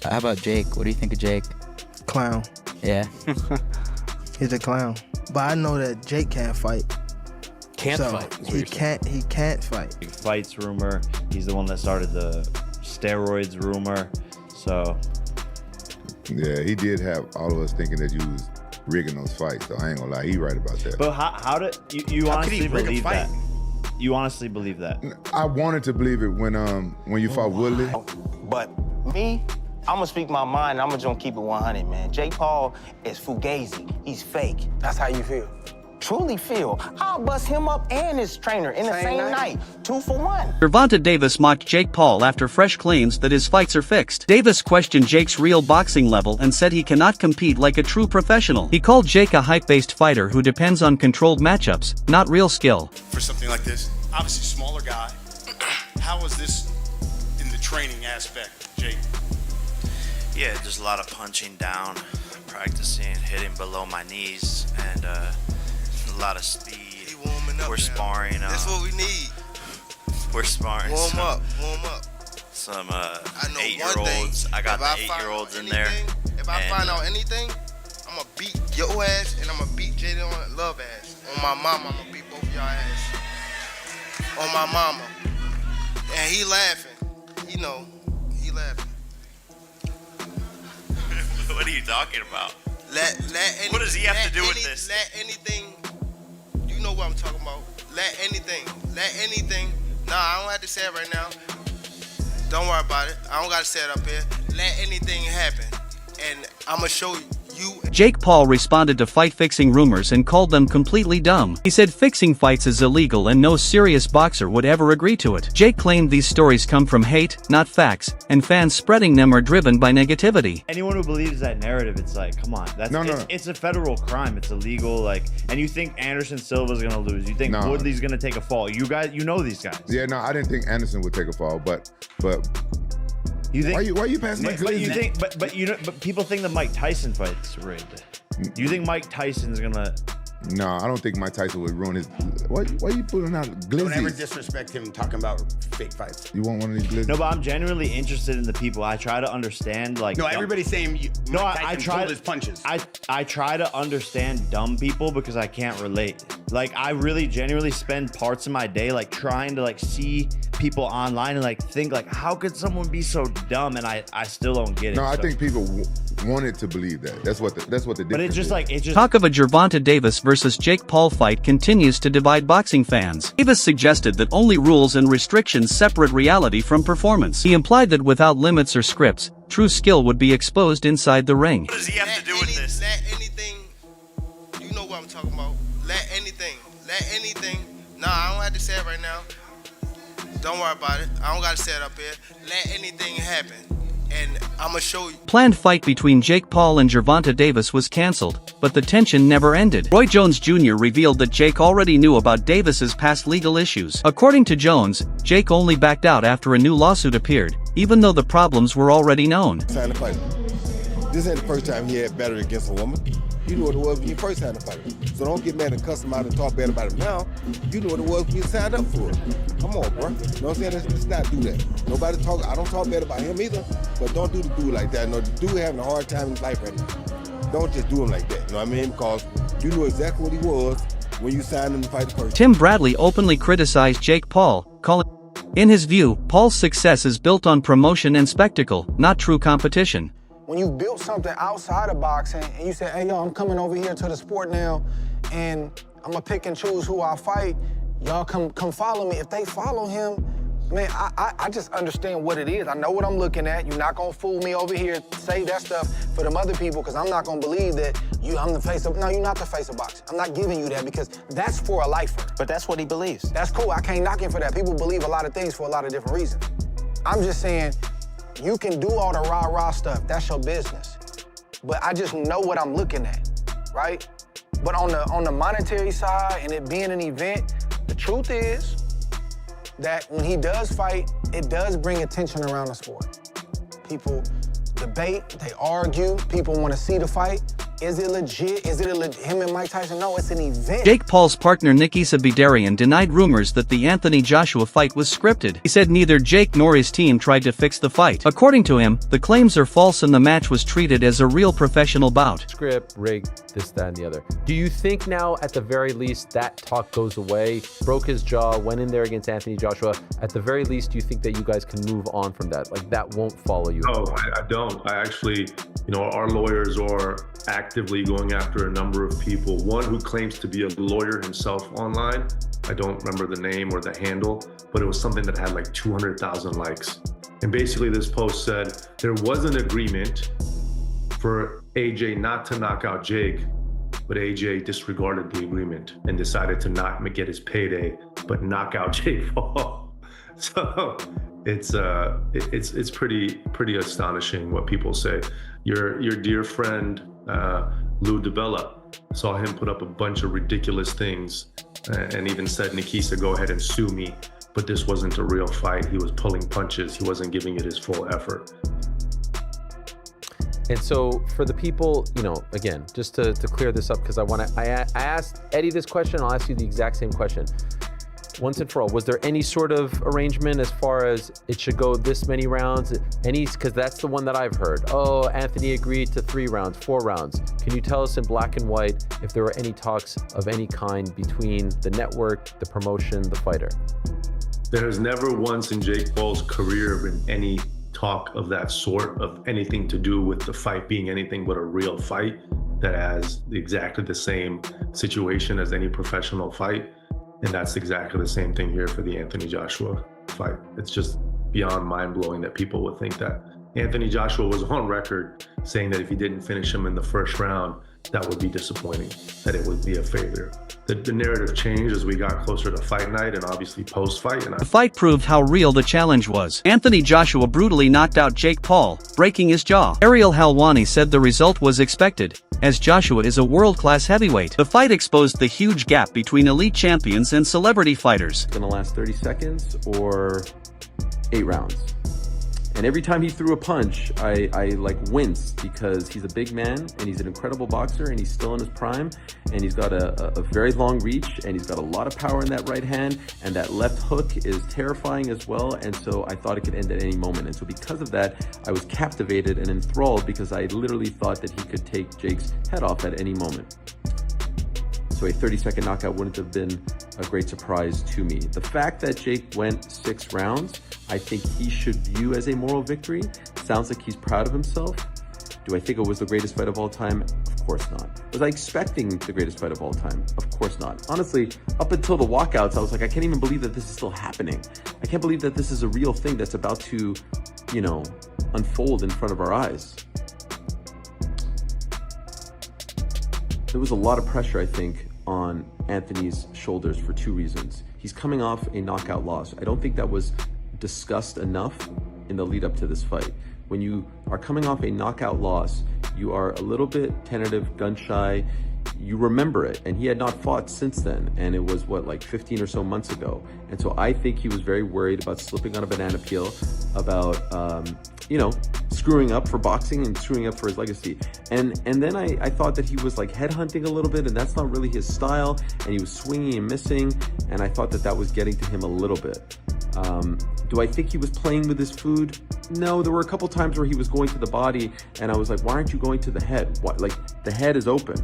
How about Jake? What do you think of Jake? Clown. Yeah. He's a clown. But I know that Jake can't fight. Can't So fight. is what he you're saying. can't fight. Big fights rumor. He's the one that started the steroids rumor. So Yeah, he did have all of us thinking that you was rigging those fights. So I ain't gonna lie, he right about that. but how did you How could he honestly rig a believe fight? that? You honestly believe that? I wanted to believe it when you fought Woodley. But me, I'm gonna speak my mind. I'm just gonna keep it 100, man. Jake Paul is fugazi. He's fake. That's how you feel. Truly feel. I'll bust him up and his trainer in the same night. 2 for 1. Gervonta Davis mocked Jake Paul after fresh claims that his fights are fixed. Davis questioned Jake's real boxing level and said he cannot compete like a true professional. He called Jake a hype-based fighter who depends on controlled matchups, not real skill. For something like this, obviously smaller guy. How was this in the training aspect, Jake? Yeah, just a lot of punching down, practicing, hitting below my knees, and a lot of speed. He warming up. We're now. sparring. That's what we need. We're sparring. Warm some, up, warm up. Some I know 8-year-olds. I got the 8-year-olds in there. If I find out anything, I'm gonna beat your ass and I'm gonna beat Jaden Love ass. On my mama, I'm gonna beat both of y'all ass. On my mama. And he laughing. You know, he laughing. What are you talking about? What does he have to do with this? Let anything, you know what I'm talking about. Let anything. Nah, I don't have to say it right now. Don't worry about it. I don't gotta say it up here. Let anything happen. And I'ma show you. Jake Paul responded to fight-fixing rumors and called them completely dumb. He said fixing fights is illegal and no serious boxer would ever agree to it. Jake claimed these stories come from hate, not facts, and fans spreading them are driven by negativity. Anyone who believes that narrative, it's like, come on, it's a federal crime. It's illegal. Like, and you think Anderson Silva's gonna lose? You think Woodley's gonna take a fall? You guys, you know these guys. Yeah, no, I didn't think Anderson would take a fall, but You think, why are you passing that? But people think the Mike Tyson fight's rigged. You think Mike Tyson's gonna? No, I don't think Mike Tyson would ruin his. Why are you putting out glizzies? Don't ever disrespect him talking about fake fights. You want one of these glizzies? No, but I'm genuinely interested in the people. I try to understand, like. No, everybody's saying I try pulled his punches. I try to understand dumb people because I can't relate. Like, I really genuinely spend parts of my day like trying to like see people online and like think like, how could someone be so dumb? And I still don't get it. No, I think people wanted to believe that. That's what the difference. But it's just is. like Talk of a Gervonta Davis versus Jake Paul fight continues to divide boxing fans. Davis suggested that only rules and restrictions separate reality from performance. He implied that without limits or scripts, true skill would be exposed inside the ring. What does he have to do with this? Let anything, you know what I'm talking about. Let anything. Nah, I don't have to say it right now. Don't worry about it. I don't gotta say it up here. Let anything happen. And I'ma show you. Planned fight between Jake Paul and Gervonta Davis was cancelled, but the tension never ended. Roy Jones Jr. revealed that Jake already knew about Davis's past legal issues. According to Jones, Jake only backed out after a new lawsuit appeared, even though the problems were already known. Signed a fight. This ain't the first time he had battered against a woman. You knew what it was when you first signed a fight. So don't get mad and cuss him out and talk bad about him now. You knew what it was when you signed up for it. Come on, bro. You know what I'm saying? Let's not do that. Nobody talk. I don't talk bad about him either, but don't do the dude like that. No, the dude having a hard time in his life right now. Don't just do him like that. You know what I mean? Because you knew exactly what he was when you signed him to fight the person. Tim Bradley openly criticized Jake Paul, calling, in his view, Paul's success is built on promotion and spectacle, not true competition. When you built something outside of boxing and you say, hey, yo, I'm coming over here to the sport now and I'm gonna pick and choose who I fight, y'all come follow me. If they follow him, man, I just understand what it is. I know what I'm looking at. You're not gonna fool me over here, say that stuff for them other people, because I'm not gonna believe that I'm the face of, no, you're not the face of boxing. I'm not giving you that because that's for a lifer. But that's what he believes. That's cool, I can't knock him for that. People believe a lot of things for a lot of different reasons. I'm just saying, you can do all the rah-rah stuff, that's your business. But I just know what I'm looking at, right? But on the monetary side and it being an event, the truth is that when he does fight, it does bring attention around the sport. People debate, they argue, people want to see the fight. Is it legit? Is it him and Mike Tyson? No, it's an event. Jake Paul's partner Nikisa Bidarian denied rumors that the Anthony Joshua fight was scripted. He said neither Jake nor his team tried to fix the fight. According to him, the claims are false and the match was treated as a real professional bout. Script, rigged, this, that, and the other. Do you think now, at the very least, that talk goes away? Broke his jaw, went in there against Anthony Joshua. At the very least, do you think that you guys can move on from that? Like, that won't follow you? No, I don't. I actually, our lawyers are actively going after a number of people. One who claims to be a lawyer himself online. I don't remember the name or the handle, but it was something that had like 200,000 likes. And basically this post said there was an agreement for AJ not to knock out Jake, but AJ disregarded the agreement and decided to not get his payday, but knock out Jake Paul. So it's pretty astonishing what people say. Your dear friend Lou DiBella, saw him put up a bunch of ridiculous things and even said, Nikisa, go ahead and sue me, but this wasn't a real fight. He was pulling punches. He wasn't giving it his full effort. And so for the people, again, just to clear this up, because I asked Eddie this question, I'll ask you the exact same question. Once and for all, was there any sort of arrangement as far as it should go this many rounds? Because that's the one that I've heard. Oh, Anthony agreed to 3 rounds, 4 rounds. Can you tell us in black and white if there were any talks of any kind between the network, the promotion, the fighter? There has never once in Jake Paul's career been any talk of that sort, of anything to do with the fight being anything but a real fight that has exactly the same situation as any professional fight. And that's exactly the same thing here for the Anthony Joshua fight. It's just beyond mind-blowing that people would think that. Anthony Joshua was on record saying that if he didn't finish him in the first round, that would be disappointing, that it would be a failure. The narrative changed as we got closer to fight night and obviously post-fight. The fight proved how real the challenge was. Anthony Joshua brutally knocked out Jake Paul, breaking his jaw. Ariel Helwani said the result was expected, as Joshua is a world-class heavyweight. The fight exposed the huge gap between elite champions and celebrity fighters. Gonna last 30 seconds or 8 rounds. And every time he threw a punch, I like winced, because he's a big man and he's an incredible boxer and he's still in his prime, and he's got a very long reach and he's got a lot of power in that right hand, and that left hook is terrifying as well. And so I thought it could end at any moment. And so because of that, I was captivated and enthralled, because I literally thought that he could take Jake's head off at any moment. So a 30-second knockout wouldn't have been a great surprise to me. The fact that Jake went 6 rounds, I think he should view as a moral victory. Sounds like he's proud of himself. Do I think it was the greatest fight of all time? Of course not. Was I expecting the greatest fight of all time? Of course not. Honestly, up until the walkouts, I was like, I can't even believe that this is still happening. I can't believe that this is a real thing that's about to, unfold in front of our eyes. There was a lot of pressure, I think, on Anthony's shoulders for 2 reasons. He's coming off a knockout loss. I don't think that was discussed enough in the lead up to this fight. When you are coming off a knockout loss, you are a little bit tentative, gun shy. You remember it, and he had not fought since then, and it was like 15 or so months ago. And so I think he was very worried about slipping on a banana peel, about screwing up for boxing and screwing up for his legacy. And then I thought that he was like headhunting a little bit, and that's not really his style, and he was swinging and missing, and I thought that was getting to him a little bit. Do I think he was playing with his food? No, there were a couple times where he was going to the body, and I was like, why aren't you going to the head? What, like, the head is open.